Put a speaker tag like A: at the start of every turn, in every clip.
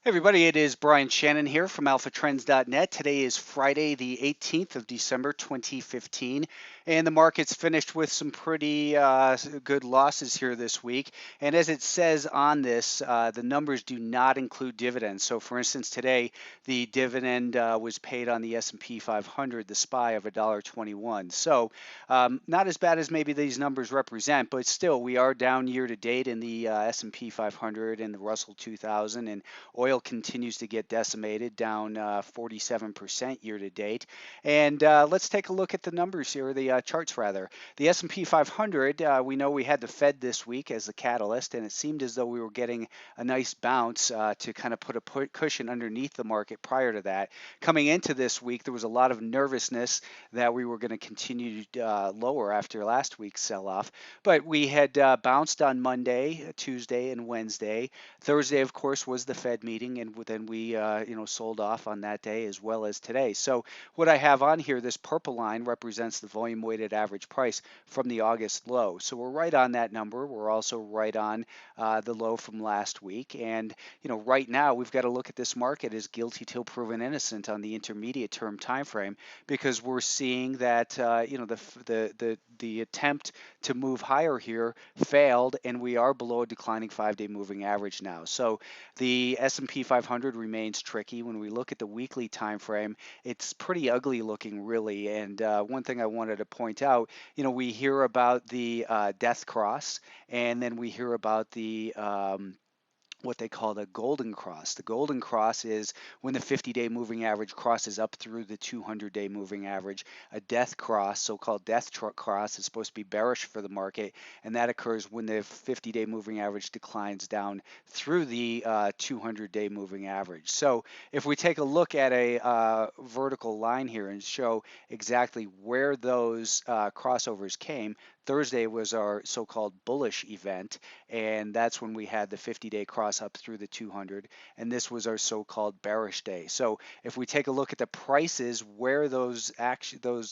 A: Hey everybody, it is Brian Shannon here from AlphaTrends.net. Today is Friday, the 18th of December, 2015, and the market's finished with some pretty good losses here this week. And as it says on this, the numbers do not include dividends. So, for instance, today the dividend was paid on the S&P 500, the SPY of $1.21. So, not as bad as maybe these numbers represent, but still, we are down year to date in the S&P 500 and the Russell 2000, and oil continues to get decimated, down 47% year to date. And let's take a look at the numbers here, the charts rather. The S&P 500, we know we had the Fed this week as the catalyst, and it seemed as though we were getting a nice bounce to kind of put a cushion underneath the market prior to that. Coming into this week, there was a lot of nervousness that we were going to continue lower after last week's sell-off, but we had bounced on Monday, Tuesday, and Wednesday. Thursday, of course, was the Fed meeting, and then we, sold off on that day as well as today. So what I have on here, this purple line represents the volume-weighted average price from the August low. So we're right on that number. We're also right on the low from last week, and right now we've got to look at this market as guilty till proven innocent on the intermediate term time frame, because we're seeing that the attempt to move higher here failed, and we are below a declining 5-day moving average now. So the S&P 500 remains tricky. When we look at the weekly time frame, it's pretty ugly looking, really. And one thing I wanted to point out, we hear about the death cross, and then we hear about the what they call the golden cross. The golden cross is when the 50-day moving average crosses up through the 200-day moving average. A death cross, so-called death cross, is supposed to be bearish for the market, and that occurs when the 50-day moving average declines down through the 200-day moving average. So if we take a look at a vertical line here and show exactly where those crossovers came, Thursday was our so-called bullish event, and that's when we had the 50-day cross up through the 200, and this was our so-called bearish day. So if we take a look at the prices where those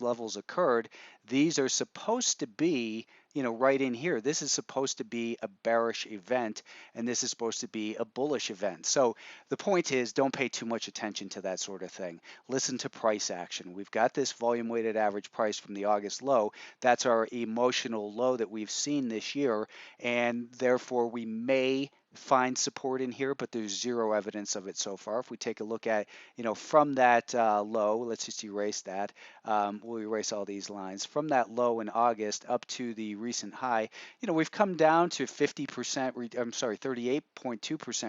A: levels occurred, these are supposed to be right in here. This is supposed to be a bearish event, and this is supposed to be a bullish event. So the point is, don't pay too much attention to that sort of thing. Listen to price action. We've got this volume weighted average price from the August low. That's our emotional low that we've seen this year, and therefore we may find support in here, but there's zero evidence of it so far. If we take a look at, from that low, let's just erase that. We'll erase all these lines. From that low in August up to the recent high, we've come down to 50%, I'm sorry, 38.2%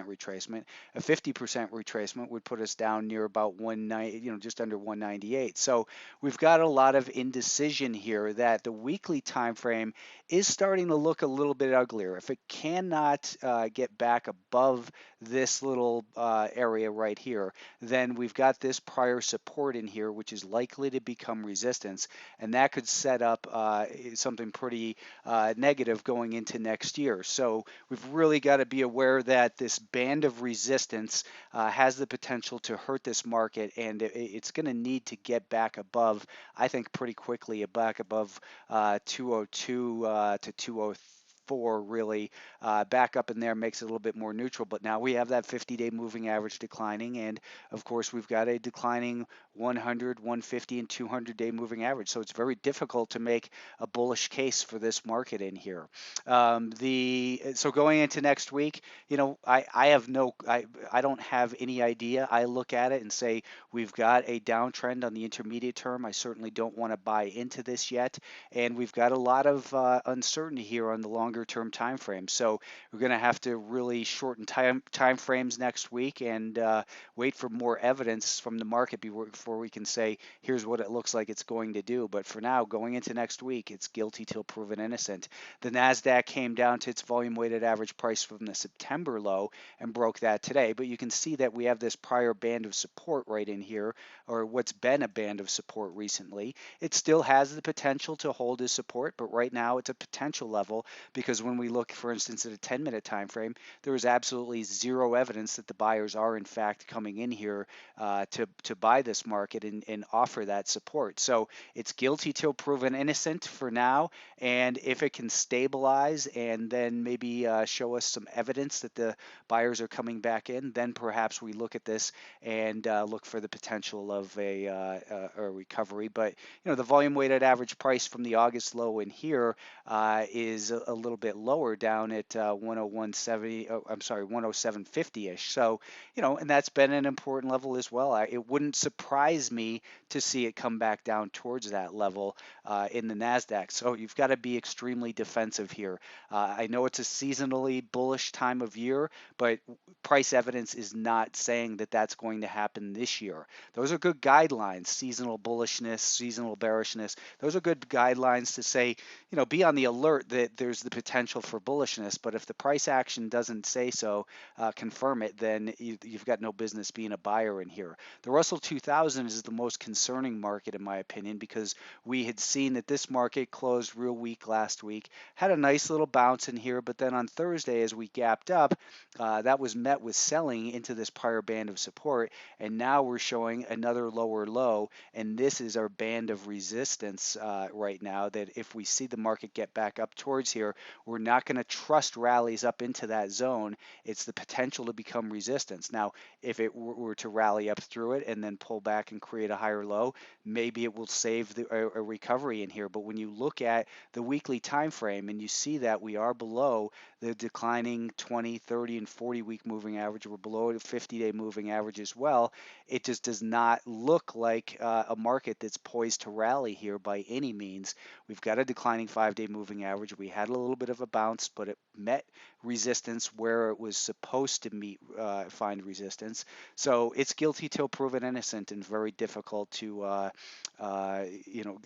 A: retracement. A 50% retracement would put us down near about 190, just under 198. So we've got a lot of indecision here that the weekly time frame is starting to look a little bit uglier. If it cannot get back above this little area right here, then we've got this prior support in here, which is likely to become resistance, and that could set up something pretty negative going into next year. So we've really got to be aware that this band of resistance has the potential to hurt this market, and it's going to need to get back above, I think, pretty quickly, back above 202 to 204, really. Back up in there makes it a little bit more neutral, but now we have that 50-day moving average declining, and of course we've got a declining 100, 150, and 200-day moving average. So it's very difficult to make a bullish case for this market in here. So going into next week, I don't have any idea. I look at it and say we've got a downtrend on the intermediate term. I certainly don't want to buy into this yet, and we've got a lot of uncertainty here on the longer term time frame. So we're going to have to really shorten time frames next week and wait for more evidence from the market before we can say here's what it looks like it's going to do. But for now, going into next week, it's guilty till proven innocent. The Nasdaq came down to its volume weighted average price from the September low and broke that today, but you can see that we have this prior band of support right in here, or what's been a band of support recently. It still has the potential to hold as support, but right now it's a potential level because because when we look, for instance, at a 10-minute time frame, there is absolutely zero evidence that the buyers are in fact coming in here to buy this market and offer that support. So it's guilty till proven innocent for now, and if it can stabilize and then maybe show us some evidence that the buyers are coming back in, then perhaps we look at this and look for the potential of a recovery. But the volume weighted average price from the August low in here is a little bit lower, down at 101.70. Oh, I'm sorry, 107.50-ish. So and that's been an important level as well. It wouldn't surprise me to see it come back down towards that level in the Nasdaq. So you've got to be extremely defensive here. I know it's a seasonally bullish time of year, but price evidence is not saying that that's going to happen this year. Those are good guidelines: seasonal bullishness, seasonal bearishness. Those are good guidelines to say, be on the alert that there's the potential for bullishness. But if the price action doesn't say so, confirm it, then you've got no business being a buyer in here. The Russell 2000 is the most concerning market, in my opinion, because we had seen that this market closed real weak last week, had a nice little bounce in here, but then on Thursday, as we gapped up, that was met with selling into this prior band of support, and now we're showing another lower low, and this is our band of resistance right now, that if we see the market get back up towards here, we're not going to trust rallies up into that zone. It's the potential to become resistance. Now, if it were to rally up through it and then pull back and create a higher low, maybe it will save a recovery in here. But when you look at the weekly time frame and you see that we are below the declining 20, 30, and 40-week moving average, we're below the 50-day moving average as well, it just does not look like a market that's poised to rally here by any means. We've got a declining 5-day moving average. We had a little bit of a bounce, but it met resistance where it was supposed to find resistance. So it's guilty till proven innocent, and very difficult to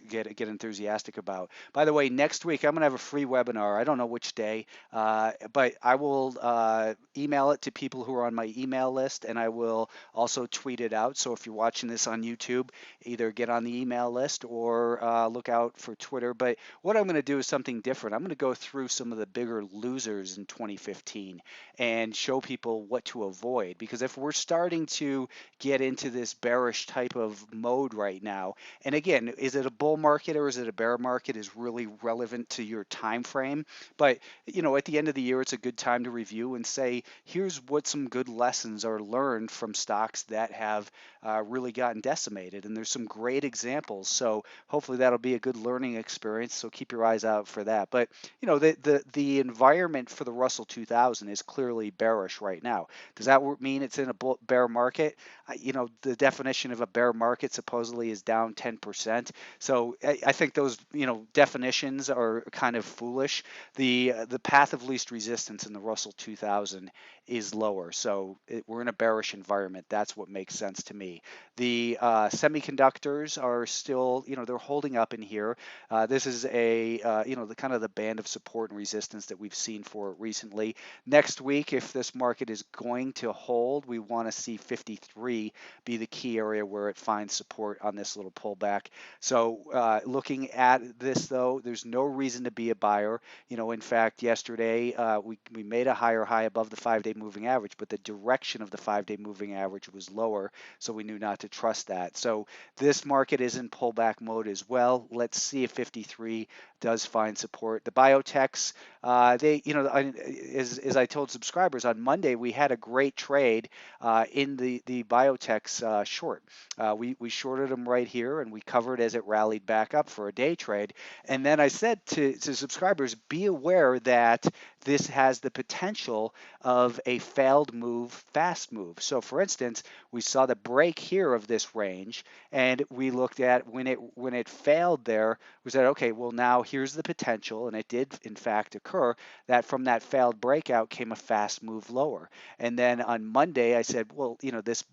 A: get enthusiastic about. By the way, next week I'm going to have a free webinar. I don't know which day, but I will email it to people who are on my email list, and I will also tweet it out. So if you're watching this on YouTube, either get on the email list or look out for Twitter. But what I'm going to do is something different. I'm going to go through some of the bigger losers in 2015 and show people what to avoid, because if we're starting to get into this bearish type of mode right now, and again, is it a bull market or is it a bear market is really relevant to your time frame. But at the end of the year, it's a good time to review and say, here's what some good lessons are learned from stocks that have really gotten decimated, and there's some great examples. So hopefully that'll be a good learning experience. So keep your eyes out for that. But the environment for the Russell 2000 is clearly bearish right now. Does that mean it's in a bear market? The definition of a bear market supposedly is down 10%. So I think those definitions are kind of foolish. The path of least resistance in the Russell 2000 is lower. So we're in a bearish environment. That's what makes sense to me. The semiconductors are still, they're holding up in here. This is the kind of the band of support and resistance that we've seen for it recently. Next week, if this market is going to hold, we want to see 53 be the key area where it finds support on this little pullback. So looking at this, though, there's no reason to be a buyer. In fact, yesterday we made a higher high above the 5-day moving average, but the direction of the 5-day moving average was lower, so we knew not to trust that. So this market is in pullback mode as well. Let's see if 53 does find support. The biotechs, as I told subscribers on Monday, we had a great trade in the biotechs short. We shorted them right here, and we covered as it rallied back up for a day trade. And then I said to subscribers, be aware that this has the potential of a failed move, fast move. So for instance, we saw the break here of this range, and we looked at when it failed there, we said, okay, well, now here's the potential, and it did in fact occur, that from that failed breakout came a fast move lower. And then on Monday I said, well, this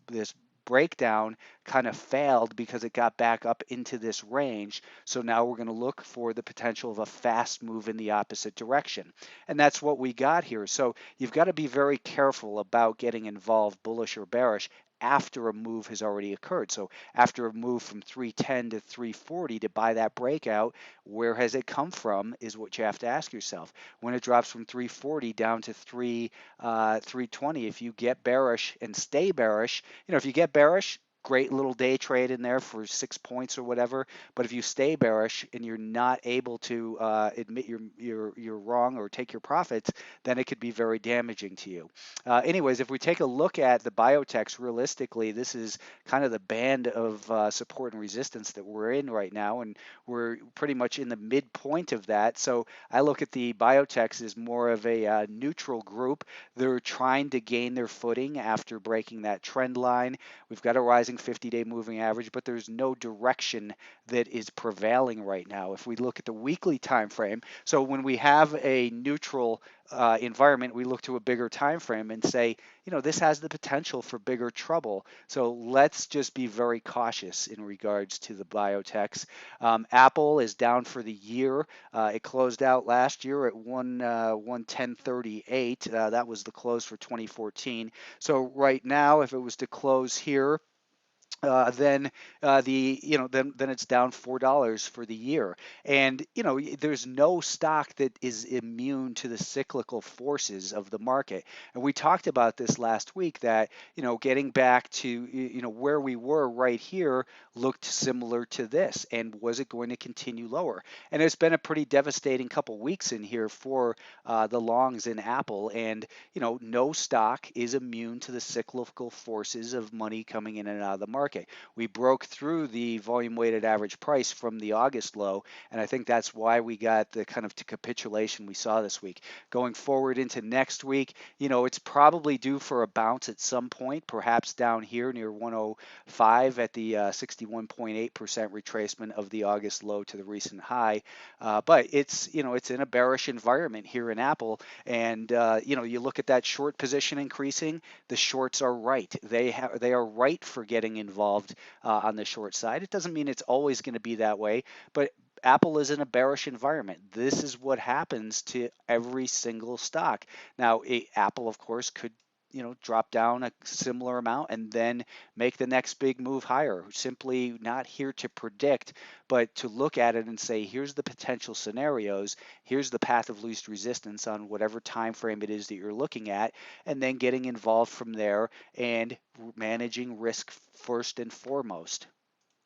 A: breakdown kind of failed because it got back up into this range. So now we're going to look for the potential of a fast move in the opposite direction. And that's what we got here. So you've got to be very careful about getting involved, bullish or bearish, after a move has already occurred. So after a move from 310 to 340 to buy that breakout, where has it come from is what you have to ask yourself. When it drops from 340 down to 320, if you get bearish and stay bearish, if you get bearish, great little day trade in there for 6 points or whatever. But if you stay bearish and you're not able to admit you're wrong or take your profits, then it could be very damaging to you. Anyways, if we take a look at the biotechs realistically, this is kind of the band of support and resistance that we're in right now, and we're pretty much in the midpoint of that. So I look at the biotechs as more of a neutral group. They're trying to gain their footing after breaking that trend line. We've got a rising 50-day moving average, but there's no direction that is prevailing right now. If we look at the weekly time frame, so when we have a neutral environment, we look to a bigger time frame and say, this has the potential for bigger trouble. So let's just be very cautious in regards to the biotechs. Apple is down for the year. It closed out last year at 110.38. That was the close for 2014. So right now, if it was to close here, then then it's down $4 for the year. And there's no stock that is immune to the cyclical forces of the market. And we talked about this last week that getting back to where we were right here looked similar to this. And was it going to continue lower? And it's been a pretty devastating couple weeks in here for the longs in Apple. And no stock is immune to the cyclical forces of money coming in and out of the market. We broke through the volume weighted average price from the August low, and I think that's why we got the kind of capitulation we saw this week. Going forward into next week, it's probably due for a bounce at some point, perhaps down here near 105 at the 61.8% retracement of the August low to the recent high. But it's in a bearish environment here in Apple, and you look at that short position increasing. The shorts are right. They are right for getting involved on the short side. It doesn't mean it's always going to be that way, but Apple is in a bearish environment. This is what happens to every single stock. Now, Apple, of course, could drop down a similar amount and then make the next big move higher. Simply not here to predict, but to look at it and say, here's the potential scenarios, here's the path of least resistance on whatever time frame it is that you're looking at, and then getting involved from there and managing risk first and foremost.